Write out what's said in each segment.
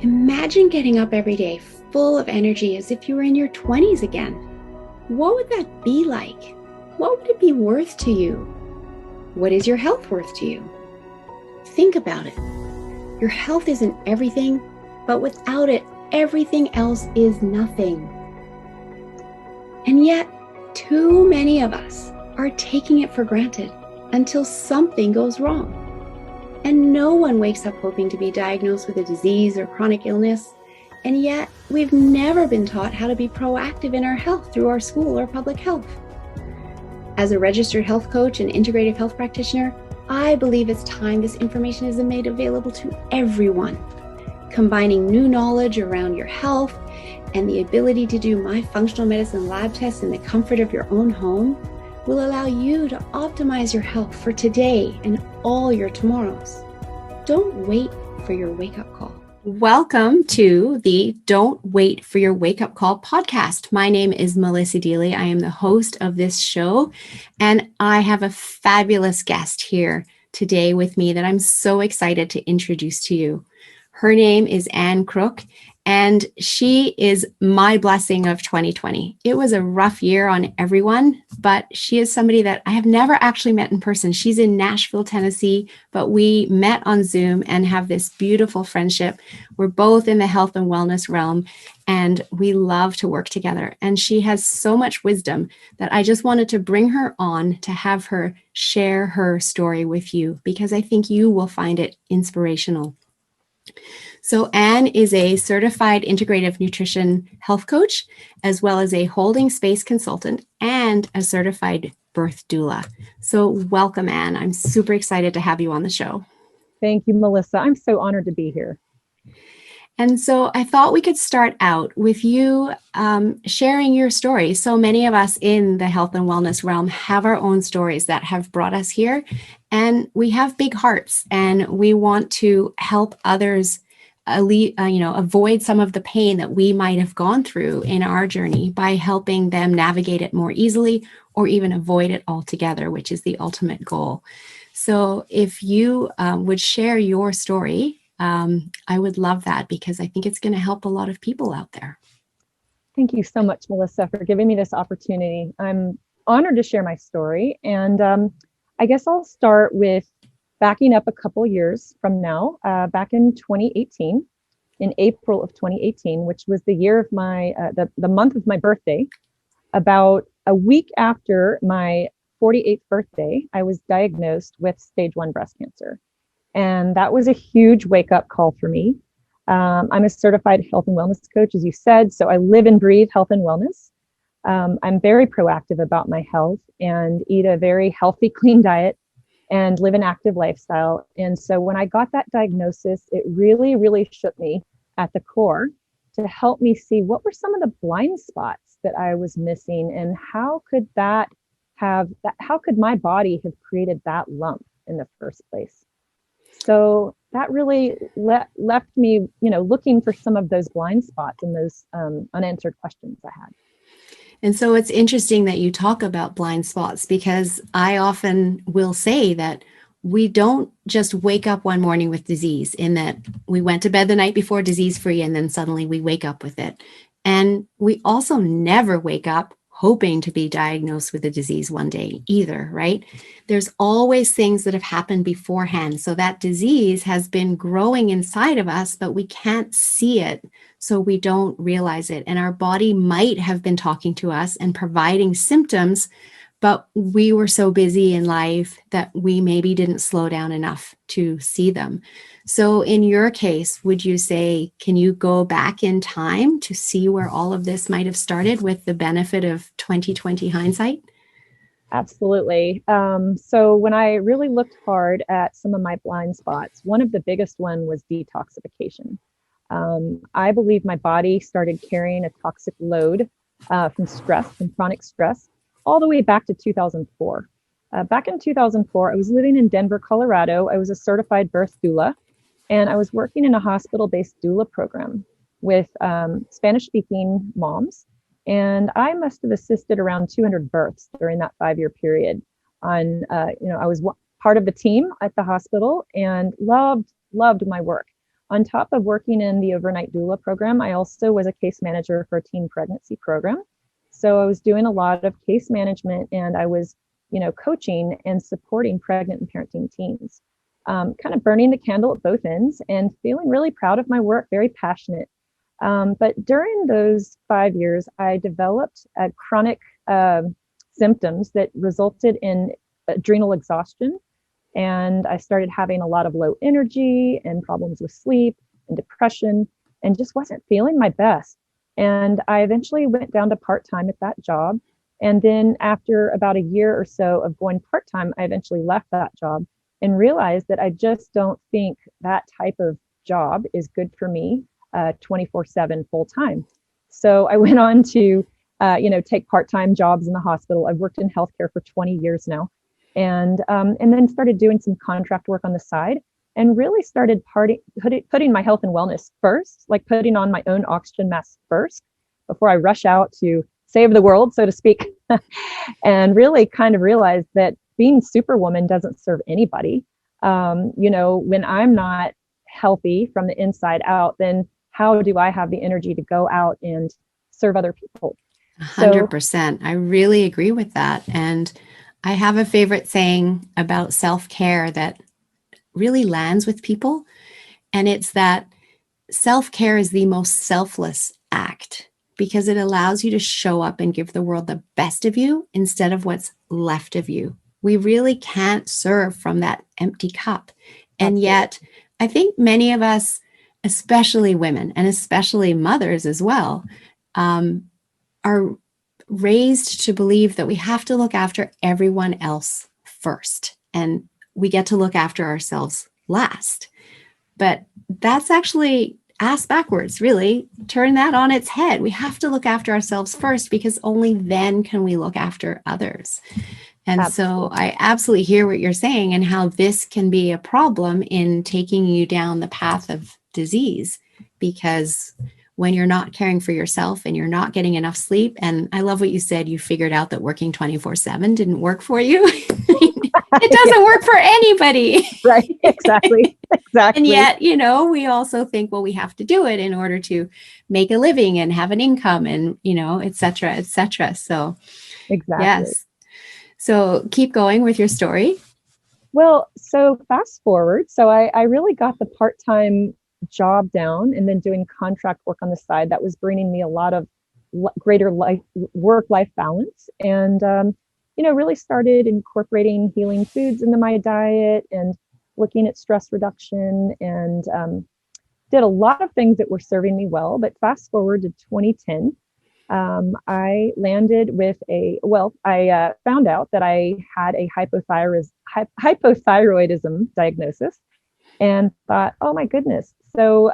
Imagine getting up every day full of energy as if you were in your 20s again. What would that be like? What would it be worth to you? What is your health worth to you? Think about it. Your health isn't everything, but without it, everything else is nothing. And yet, too many of us are taking it for granted until something goes wrong. And no one wakes up hoping to be diagnosed with a disease or chronic illness. And yet, we've never been taught how to be proactive in our health through our school or public health. As a registered health coach and integrative health practitioner, I believe it's time this information is made available to everyone. Combining new knowledge around your health and the ability to do my functional medicine lab tests in the comfort of your own home will allow you to optimize your health for today and all your tomorrows. Don't wait for your wake-up call. Welcome to the Don't Wait for Your Wake-Up Call podcast. My name is Melissa Deely. I am the host of this show, and I have a fabulous guest here today with me that I'm so excited to introduce to you. Her name is Crook, and she is my blessing of 2020. It was a rough year on everyone, but she is somebody that I have never actually met in person. She's in Nashville, Tennessee, but we met on Zoom and have this beautiful friendship. We're both in the health and wellness realm, and we love to work together. And she has so much wisdom that I just wanted to bring her on to have her share her story with you, because I think you will find it inspirational. So Anne is a certified integrative nutrition health coach, as well as a holding space consultant and a certified birth doula. So welcome, Anne. I'm super excited to have you on the show. Thank you, Melissa. I'm so honored to be here. And so I thought we could start out with you sharing your story. So many of us in the health and wellness realm have our own stories that have brought us here. And we have big hearts, and we want to help others avoid some of the pain that we might have gone through in our journey by helping them navigate it more easily or even avoid it altogether, which is the ultimate goal. So if you would share your story, I would love that, because I think it's going to help a lot of people out there. Thank you so much, Melissa, for giving me this opportunity. I'm honored to share my story. And I guess I'll start with backing up a couple years from now, back in 2018, in April of 2018, which was the year of my, the month of my birthday. About a week after my 48th birthday, I was diagnosed with stage 1 breast cancer. And that was a huge wake-up call for me. I'm a certified health and wellness coach, as you said, so I live and breathe health and wellness. I'm very proactive about my health and eat a very healthy, clean diet and live an active lifestyle. And so when I got that diagnosis, it really, really shook me at the core to help me see what were some of the blind spots that I was missing, and how could how could my body have created that lump in the first place? So that really left me, looking for some of those blind spots and those unanswered questions I had. And so it's interesting that you talk about blind spots, because I often will say that we don't just wake up one morning with disease, in that we went to bed the night before disease free and then suddenly we wake up with it. And we also never wake up hoping to be diagnosed with a disease one day either, right? There's always things that have happened beforehand. So that disease has been growing inside of us, but we can't see it, so we don't realize it. And our body might have been talking to us and providing symptoms, but we were so busy in life that we maybe didn't slow down enough to see them. So in your case, would you say, can you go back in time to see where all of this might have started with the benefit of 2020 hindsight? Absolutely. So when I really looked hard at some of my blind spots, one of the biggest one was detoxification. I believe my body started carrying a toxic load from stress, from chronic stress, all the way back to 2004. Back in 2004, I was living in Denver, Colorado. I was a certified birth doula, and I was working in a hospital-based doula program with Spanish-speaking moms. And I must have assisted around 200 births during that 5-year period. I was part of the team at the hospital and loved my work. On top of working in the overnight doula program, I also was a case manager for a teen pregnancy program. So I was doing a lot of case management, and I was, coaching and supporting pregnant and parenting teens. Kind of burning the candle at both ends and feeling really proud of my work, very passionate. But during those 5 years, I developed chronic symptoms that resulted in adrenal exhaustion. And I started having a lot of low energy and problems with sleep and depression, and just wasn't feeling my best. And I eventually went down to part-time at that job. And then after about a year or so of going part-time, I eventually left that job and realized that I just don't think that type of job is good for me 24/7 full time. So I went on to, take part-time jobs in the hospital. I've worked in healthcare for 20 years now, and then started doing some contract work on the side, and really started putting my health and wellness first, like putting on my own oxygen mask first before I rush out to save the world, so to speak, and really kind of realized that being superwoman doesn't serve anybody. When I'm not healthy from the inside out, then how do I have the energy to go out and serve other people? 100%. I really agree with that. And I have a favorite saying about self-care that really lands with people. And it's that self-care is the most selfless act because it allows you to show up and give the world the best of you instead of what's left of you. We really can't serve from that empty cup. And yet, I think many of us, especially women and especially mothers as well, are raised to believe that we have to look after everyone else first, and we get to look after ourselves last. But that's actually ass backwards, really. Turn that on its head. We have to look after ourselves first because only then can we look after others. And so I absolutely hear what you're saying and how this can be a problem in taking you down the path of disease, because when you're not caring for yourself and you're not getting enough sleep, and I love what you said, you figured out that working 24/7 didn't work for you. It doesn't work for anybody. Right. Exactly. And yet, we also think, well, we have to do it in order to make a living and have an income and, et cetera, et cetera. So, exactly. Yes. So keep going with your story. Well, so fast forward. So I really got the part-time job down and then doing contract work on the side. That was bringing me a lot of greater work-life balance, and really started incorporating healing foods into my diet and looking at stress reduction, and did a lot of things that were serving me well. But fast forward to 2010, I landed with I found out that I had a hypothyroidism diagnosis, and thought, oh my goodness. So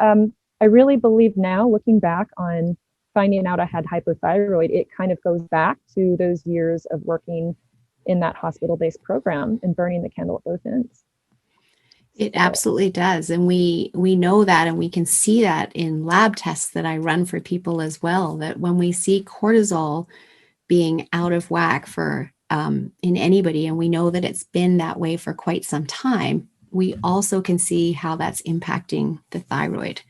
I really believe now, looking back on finding out I had hypothyroid, it kind of goes back to those years of working in that hospital-based program and burning the candle at both ends. It absolutely does. And we know that, and we can see that in lab tests that I run for people as well, that when we see cortisol being out of whack for in anybody, and we know that it's been that way for quite some time, we also can see how that's impacting the thyroid.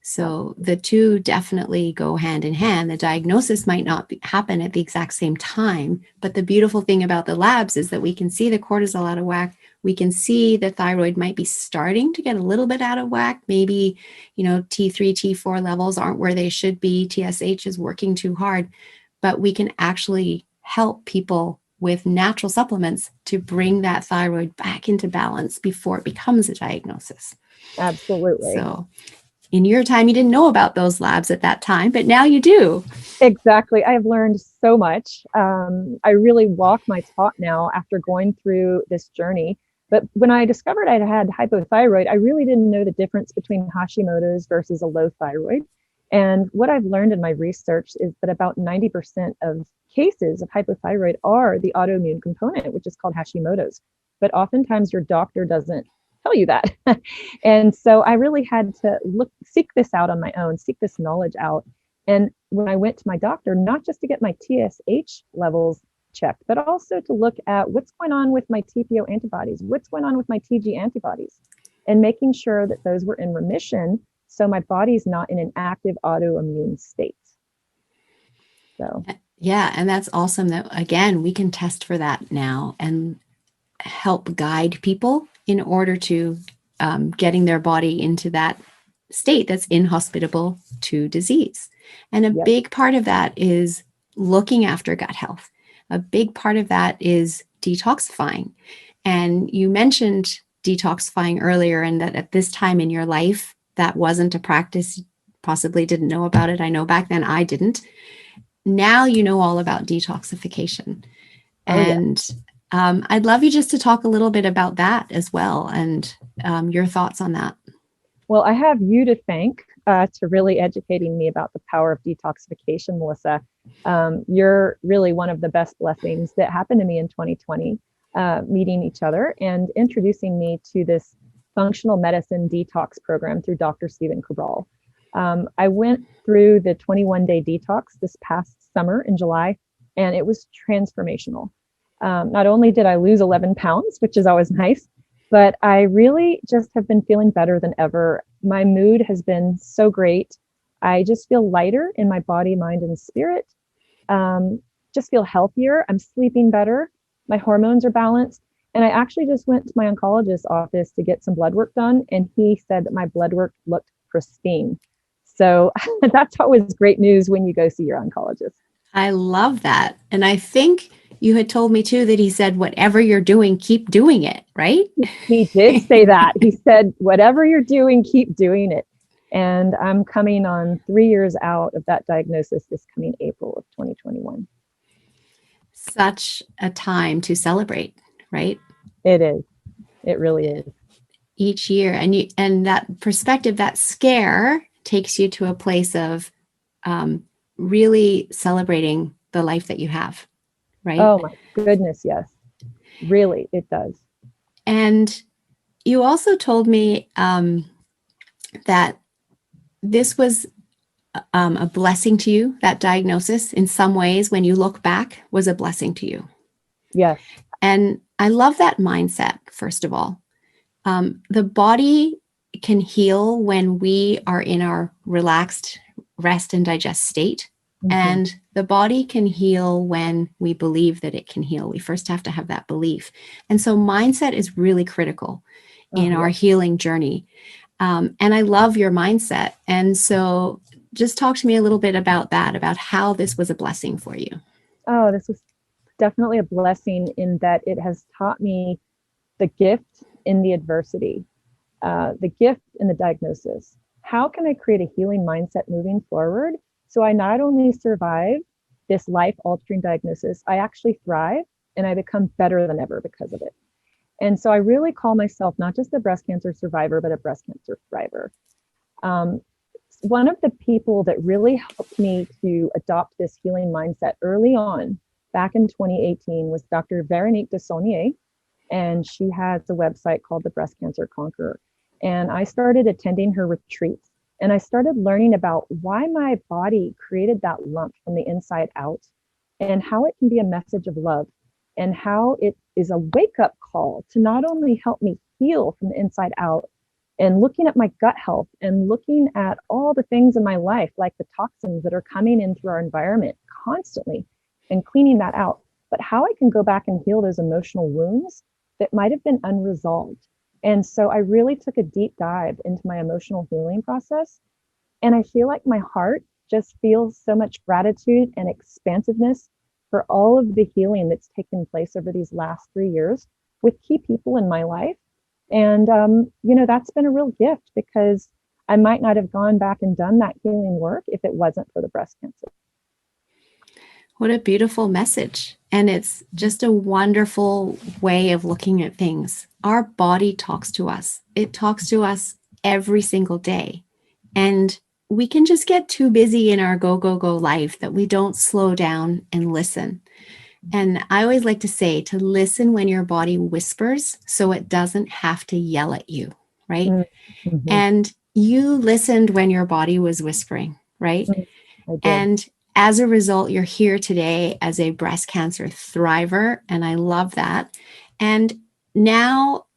So the two definitely go hand in hand. The diagnosis might not happen at the exact same time, but the beautiful thing about the labs is that we can see the cortisol out of whack. We can see the thyroid might be starting to get a little bit out of whack. Maybe, T3, T4 levels aren't where they should be. TSH is working too hard, but we can actually help people with natural supplements to bring that thyroid back into balance before it becomes a diagnosis. Absolutely. So in your time, you didn't know about those labs at that time, but now you do. Exactly. I have learned so much. I really walk my talk now after going through this journey. But when I discovered I had hypothyroid, I really didn't know the difference between Hashimoto's versus a low thyroid. And what I've learned in my research is that about 90% of cases of hypothyroid are the autoimmune component, which is called Hashimoto's. But oftentimes your doctor doesn't tell you that. And so I really had to seek this out on my own, seek this knowledge out. And when I went to my doctor, not just to get my TSH levels checked, but also to look at what's going on with my TPO antibodies, what's going on with my TG antibodies. and making sure that those were in remission so my body's not in an active autoimmune state. So, Yeah, and that's awesome that again, we can test for that now and help guide people in order to getting their body into that state that's inhospitable to disease. And a yep. big part of that is looking after gut health. A big part of that is detoxifying. And you mentioned detoxifying earlier, and that at this time in your life, that wasn't a practice, possibly didn't know about it. I know back then I didn't. Now you know all about detoxification. Oh, yeah. And I'd love you just to talk a little bit about that as well, and your thoughts on that. Well, I have you to thank to really educating me about the power of detoxification, Melissa. You're really one of the best blessings that happened to me in 2020, meeting each other and introducing me to this functional medicine detox program through Dr. Stephen Cabral. I went through the 21-day detox this past summer in July, and it was transformational. Not only did I lose 11 pounds, which is always nice, but I really just have been feeling better than ever. My mood has been so great. I just feel lighter in my body, mind, and spirit. Just feel healthier. I'm sleeping better. My hormones are balanced. And I actually just went to my oncologist's office to get some blood work done. And he said that my blood work looked pristine. So that's always great news when you go see your oncologist. I love that. And I think you had told me too that he said, whatever you're doing, keep doing it, right? He did say that. He said, whatever you're doing, keep doing it. And I'm coming on 3 years out of that diagnosis this coming April of 2021. Such a time to celebrate, right? It is. It really is. Each year. And that perspective, that scare takes you to a place of really celebrating the life that you have, right? Oh my goodness, yes. Really, it does. And you also told me that this was a blessing to you, that diagnosis in some ways, when you look back, was a blessing to you. Yes. And I love that mindset, first of all. The body can heal when we are in our relaxed rest and digest state. Mm-hmm. And the body can heal when we believe that it can heal. We first have to have that belief. And so mindset is really critical in our healing journey. And I love your mindset. And so just talk to me a little bit about that, about how this was a blessing for you. Oh, this was definitely a blessing in that it has taught me the gift in the adversity, the gift in the diagnosis. How can I create a healing mindset moving forward so I not only survive this life-altering diagnosis, I actually thrive and I become better than ever because of it. And so I really call myself not just a breast cancer survivor, but a breast cancer thriver. One of the people that really helped me to adopt this healing mindset early on, back in 2018, was Dr. Veronique Dessonnier, and she has a website called The Breast Cancer Conqueror. And I started attending her retreats, and I started learning about why my body created that lump from the inside out, and how it can be a message of love, and how it is a wake-up call to not only help me heal from the inside out, and looking at my gut health and looking at all the things in my life, like the toxins that are coming in through our environment constantly, and cleaning that out, but how I can go back and heal those emotional wounds that might have been unresolved. And so I really took a deep dive into my emotional healing process. And I feel like my heart just feels so much gratitude and expansiveness for all of the healing that's taken place over these last 3 years with key people in my life. And, that's been a real gift, because I might not have gone back and done that healing work if it wasn't for the breast cancer. What a beautiful message. And it's just a wonderful way of looking at things. Our body talks to us. It talks to us every single day. And we can just get too busy in our go, go, go life that we don't slow down and listen. And I always like to say to listen when your body whispers so it doesn't have to yell at you, right? Mm-hmm. And you listened when your body was whispering, right? Mm-hmm. And as a result, you're here today as a breast cancer thriver. And I love that. And now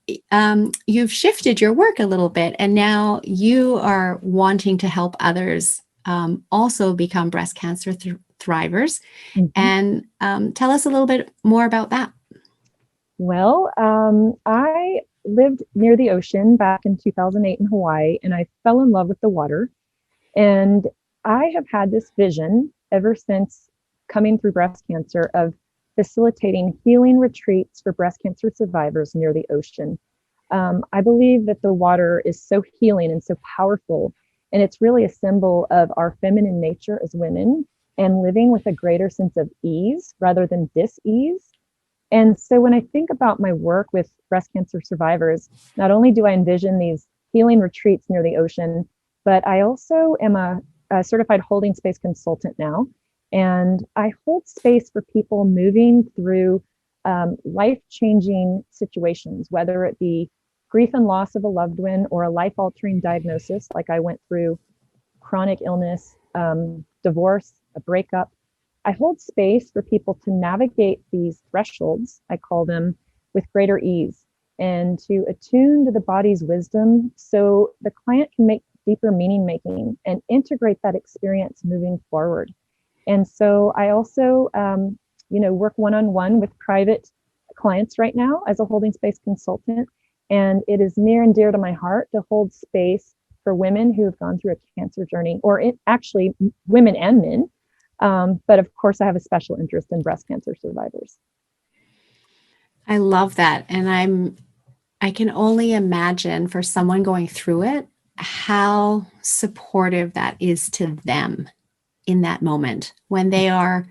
you've shifted your work a little bit, and now you are wanting to help others also become breast cancer thrivers. Mhm. And tell us a little bit more about that. Well, I lived near the ocean back in 2008 in Hawaii, and I fell in love with the water. And I have had this vision ever since coming through breast cancer of facilitating healing retreats for breast cancer survivors near the ocean. I believe that the water is so healing and so powerful, and it's really a symbol of our feminine nature as women and living with a greater sense of ease rather than dis-ease. And so when I think about my work with breast cancer survivors, not only do I envision these healing retreats near the ocean, but I also am a certified holding space consultant now. And I hold space for people moving through life-changing situations, whether it be grief and loss of a loved one or a life-altering diagnosis, like I went through chronic illness, divorce, a breakup. I hold space for people to navigate these thresholds, I call them, with greater ease and to attune to the body's wisdom so the client can make deeper meaning making and integrate that experience moving forward. And so I also, work one-on-one with private clients right now as a holding space consultant. And it is near and dear to my heart to hold space for women who have gone through a cancer journey, or actually women and men. But of course, I have a special interest in breast cancer survivors. I love that. And I can only imagine for someone going through it, how supportive that is to them in that moment when they are,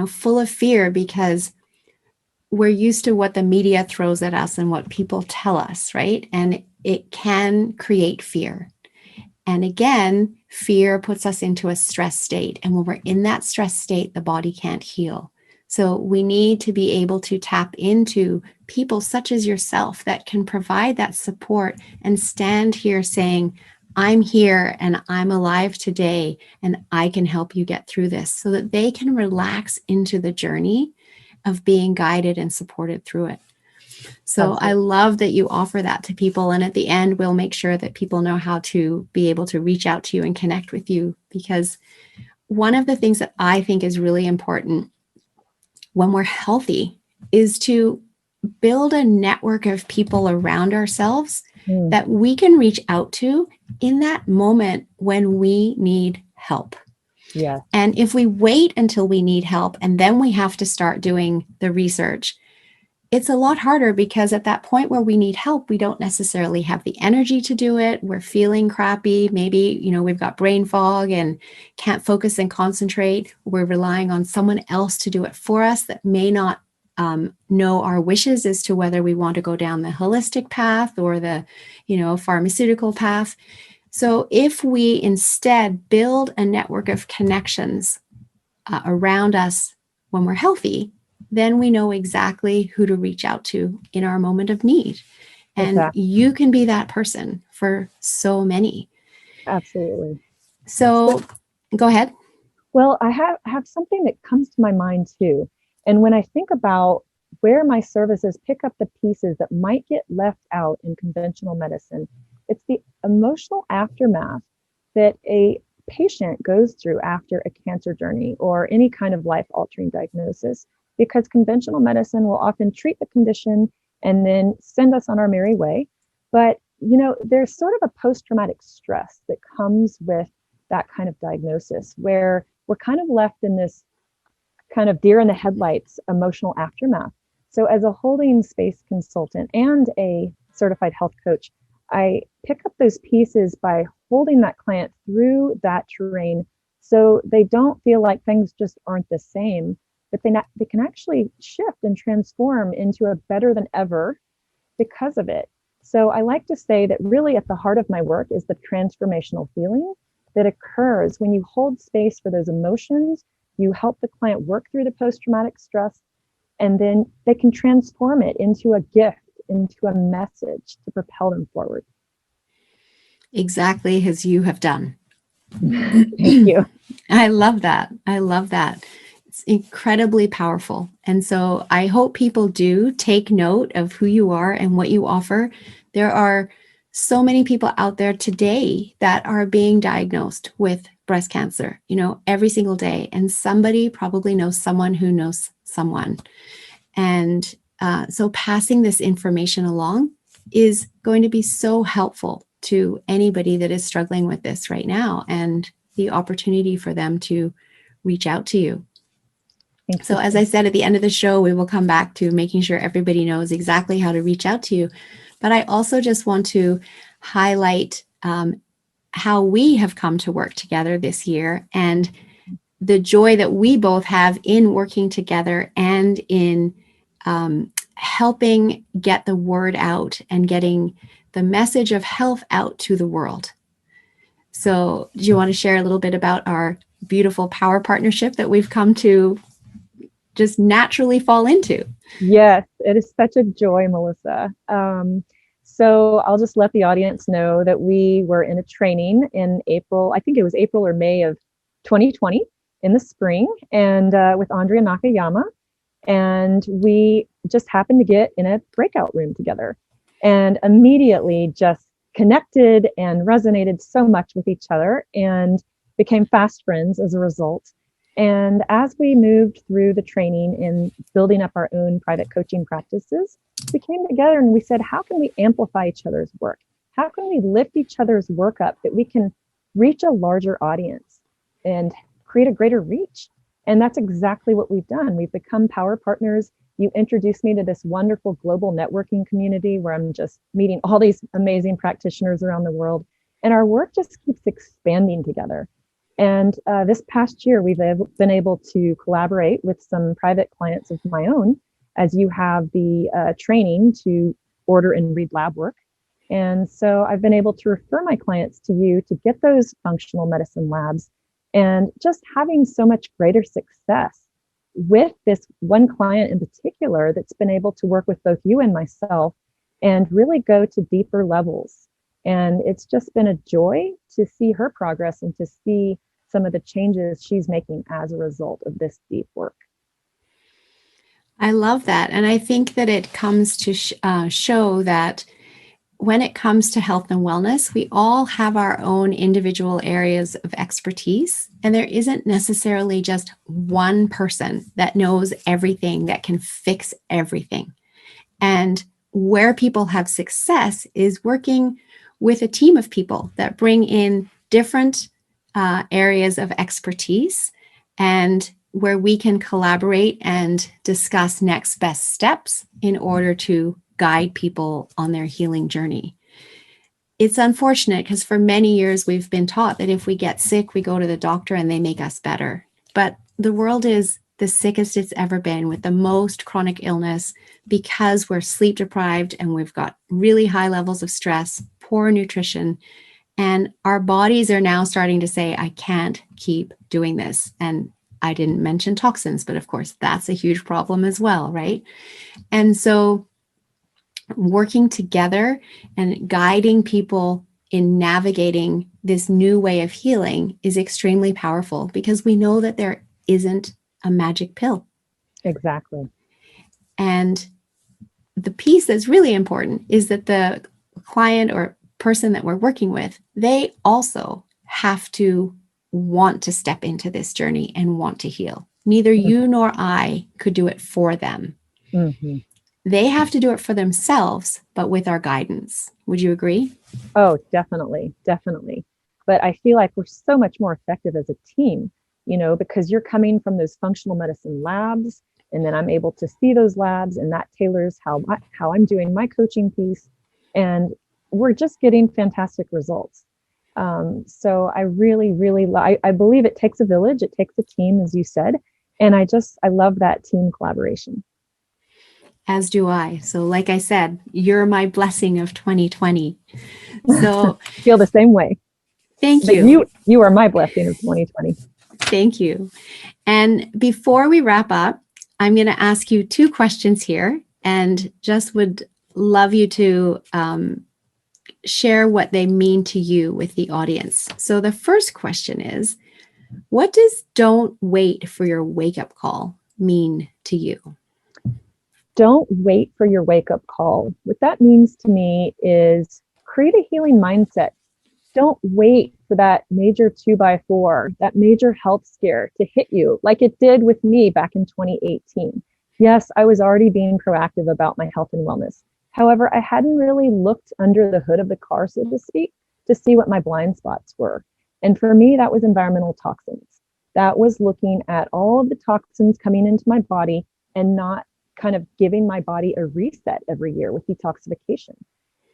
full of fear, because we're used to what the media throws at us and what people tell us, right? And it can create fear. And again, fear puts us into a stress state. And when we're in that stress state, the body can't heal. So we need to be able to tap into people such as yourself that can provide that support and stand here saying, I'm here and I'm alive today and I can help you get through this, so that they can relax into the journey of being guided and supported through it. So Absolutely. I love that you offer that to people. And at the end, we'll make sure that people know how to be able to reach out to you and connect with you. Because one of the things that I think is really important when we're healthy is to build a network of people around ourselves Mm, that we can reach out to in that moment when we need help. yes, And if we wait until we need help and then we have to start doing the research, it's a lot harder, because at that point where we need help, we don't necessarily have the energy to do it. We're feeling crappy. Maybe, we've got brain fog and can't focus and concentrate. We're relying on someone else to do it for us that may not know our wishes as to whether we want to go down the holistic path or the, pharmaceutical path. So if we instead build a network of connections around us when we're healthy, then we know exactly who to reach out to in our moment of need. And exactly. you can be that person for so many. Absolutely. So So, go ahead. well, I have something that comes to my mind too. And when I think about where my services pick up the pieces that might get left out in conventional medicine, it's the emotional aftermath that a patient goes through after a cancer journey or any kind of life altering diagnosis, because conventional medicine will often treat the condition and then send us on our merry way. But, there's sort of a post traumatic stress that comes with that kind of diagnosis where we're kind of left in this kind of deer in the headlights emotional aftermath. So, as a holding space consultant and a certified health coach, I pick up those pieces by holding that client through that terrain so they don't feel like things just aren't the same, but they can actually shift and transform into a better than ever because of it. So I like to say that really at the heart of my work is the transformational healing that occurs when you hold space for those emotions, you help the client work through the post-traumatic stress, and then they can transform it into a gift, into a message to propel them forward. Exactly as you have done. Thank you. I love that. I love that. It's incredibly powerful. And so I hope people do take note of who you are and what you offer. There are so many people out there today that are being diagnosed with breast cancer, every single day. And somebody probably knows someone who knows someone. And so passing this information along is going to be so helpful to anybody that is struggling with this right now, and the opportunity for them to reach out to you. So as I said, at the end of the show, we will come back to making sure everybody knows exactly how to reach out to you. But I also just want to highlight how we have come to work together this year, and the joy that we both have in working together and in helping get the word out and getting the message of health out to the world. So do you want to share a little bit about our beautiful power partnership that we've come to just naturally fall into? Yes, it is such a joy, Melissa. So I'll just let the audience know that we were in a training in April, I think it was April or May of 2020 in the spring, and with Andrea Nakayama. And we just happened to get in a breakout room together and immediately just connected and resonated so much with each other and became fast friends as a result. And as we moved through the training and building up our own private coaching practices, we came together and we said, how can we amplify each other's work? How can we lift each other's work up that we can reach a larger audience and create a greater reach? And that's exactly what we've done. We've become power partners. You introduced me to this wonderful global networking community where I'm just meeting all these amazing practitioners around the world. And our work just keeps expanding together. And this past year, we've been able to collaborate with some private clients of my own, as you have the training to order and read lab work. And so I've been able to refer my clients to you to get those functional medicine labs, and just having so much greater success with this one client in particular that's been able to work with both you and myself and really go to deeper levels. And it's just been a joy to see her progress and to see some of the changes she's making as a result of this deep work. I love that. And I think that it comes to show that when it comes to health and wellness, we all have our own individual areas of expertise. And there isn't necessarily just one person that knows everything, that can fix everything. And where people have success is working with a team of people that bring in different areas of expertise, and where we can collaborate and discuss next best steps in order to guide people on their healing journey. It's unfortunate because for many years we've been taught that if we get sick, we go to the doctor and they make us better. But the world is the sickest it's ever been, with the most chronic illness, because we're sleep deprived and we've got really high levels of stress, poor nutrition, and our bodies are now starting to say, I can't keep doing this. And I didn't mention toxins, but of course that's a huge problem as well, right? And so working together and guiding people in navigating this new way of healing is extremely powerful, because we know that there isn't a magic pill. Exactly. And the piece that's really important is that the client or person that we're working with, they also have to want to step into this journey and want to heal. Neither you nor I could do it for them. Mm-hmm. They have to do it for themselves, but with our guidance. Would you agree? Oh, definitely. Definitely. But I feel like we're so much more effective as a team, because you're coming from those functional medicine labs, and then I'm able to see those labs, and that tailors how I'm doing my coaching piece. And we're just getting fantastic results. So I really, really, I believe it takes a village. It takes a team, as you said. And I love that team collaboration. As do I. So like I said, you're my blessing of 2020. So feel the same way. Thank but you. You are my blessing of 2020. Thank you. And before we wrap up, I'm going to ask you two questions here, and just would love you to share what they mean to you with the audience. So the first question is, What does "don't wait for your wake up call" mean to you? Don't wait for your wake up call. What that means to me is create a healing mindset. Don't wait for that major 2x4, that major health scare to hit you like it did with me back in 2018. Yes, I was already being proactive about my health and wellness. However, I hadn't really looked under the hood of the car, so to speak, to see what my blind spots were. And for me, that was environmental toxins. That was looking at all of the toxins coming into my body and not kind of giving my body a reset every year with detoxification.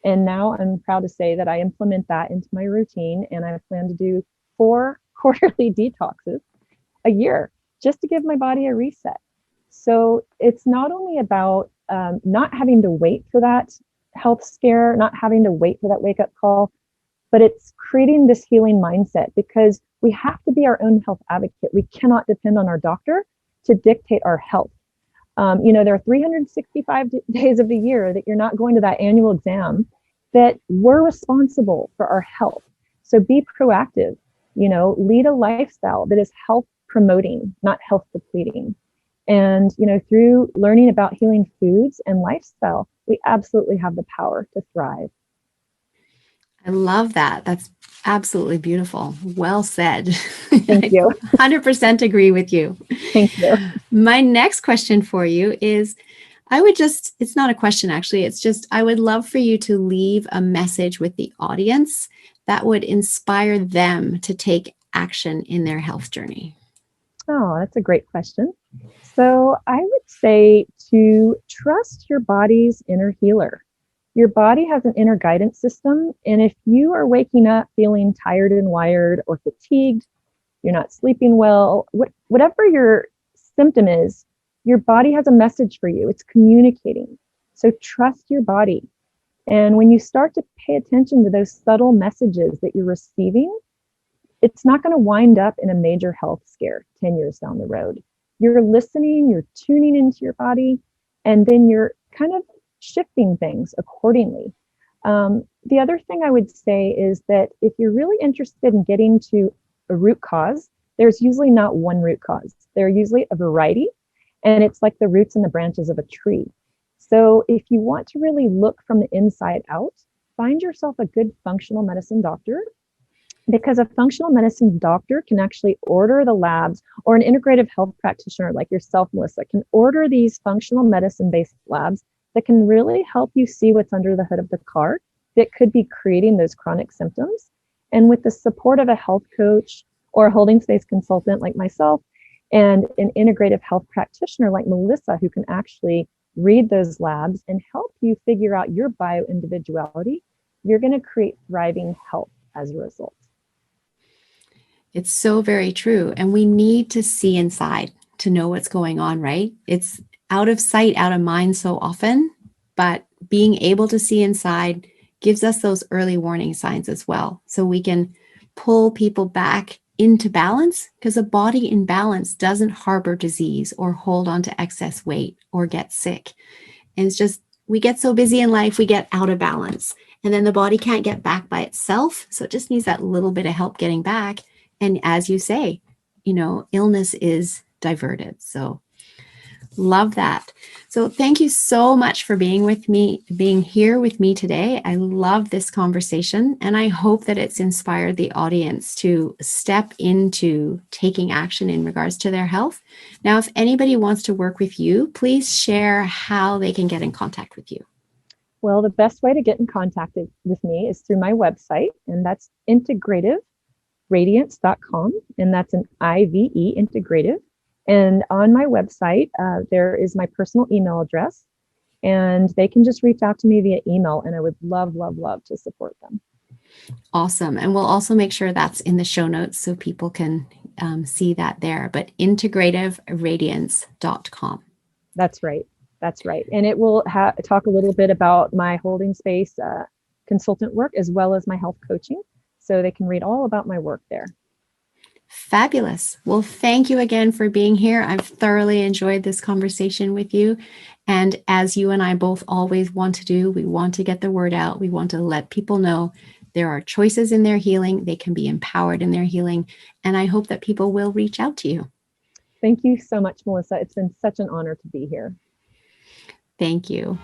And now I'm proud to say that I implement that into my routine, and I plan to do 4 quarterly detoxes a year just to give my body a reset. So it's not only about not having to wait for that health scare, not having to wait for that wake up call, but it's creating this healing mindset because we have to be our own health advocate. We cannot depend on our doctor to dictate our health. There are 365 days of the year that you're not going to that annual exam, that we're responsible for our health. So be proactive, lead a lifestyle that is health promoting, not health depleting. And, through learning about healing foods and lifestyle, we absolutely have the power to thrive. I love that. That's absolutely beautiful. Well said. Thank you. 100% agree with you. Thank you. My next question for you is, it's not a question actually, it's just, I would love for you to leave a message with the audience that would inspire them to take action in their health journey. Oh, that's a great question. So I would say to trust your body's inner healer. Your body has an inner guidance system. And if you are waking up feeling tired and wired or fatigued, you're not sleeping well, whatever your symptom is, your body has a message for you. It's communicating. So trust your body. And when you start to pay attention to those subtle messages that you're receiving, it's not going to wind up in a major health scare 10 years down the road. You're listening, you're tuning into your body, and then you're kind of shifting things accordingly. The other thing I would say is that if you're really interested in getting to a root cause, there's usually not one root cause. There are usually a variety, and it's like the roots and the branches of a tree. So if you want to really look from the inside out, find yourself a good functional medicine doctor, because a functional medicine doctor can actually order the labs, or an integrative health practitioner like yourself, Melissa, can order these functional medicine-based labs that can really help you see what's under the hood of the car that could be creating those chronic symptoms. And with the support of a health coach or a holding space consultant like myself, and an integrative health practitioner like Melissa, who can actually read those labs and help you figure out your bio-individuality, you're going to create thriving health as a result. It's so very true. And we need to see inside to know what's going on, right? It's out of sight, out of mind so often, but being able to see inside gives us those early warning signs as well. So we can pull people back into balance, because a body in balance doesn't harbor disease or hold on to excess weight or get sick. And it's just, we get so busy in life, we get out of balance, and then the body can't get back by itself. So it just needs that little bit of help getting back. And as you say, illness is diverted. So love that. So thank you so much for being here with me today. I love this conversation, and I hope that it's inspired the audience to step into taking action in regards to their health. Now, if anybody wants to work with you, please share how they can get in contact with you. Well, the best way to get in contact with me is through my website, and that's integrative.radiance.com, and that's an IVE, integrative. And on my website, there is my personal email address, and they can just reach out to me via email, and I would love, love, love to support them. Awesome. And we'll also make sure that's in the show notes so people can see that there, but integrativeradiance.com. That's right. That's right. And it will talk a little bit about my holding space consultant work, as well as my health coaching. So they can read all about my work there. Fabulous. Well, thank you again for being here. I've thoroughly enjoyed this conversation with you. And as you and I both always want to do, we want to get the word out. We want to let people know There are choices in their healing. They can be empowered in their healing. And I hope that people will reach out to you. Thank you so much, Melissa. It's been such an honor to be here. Thank you.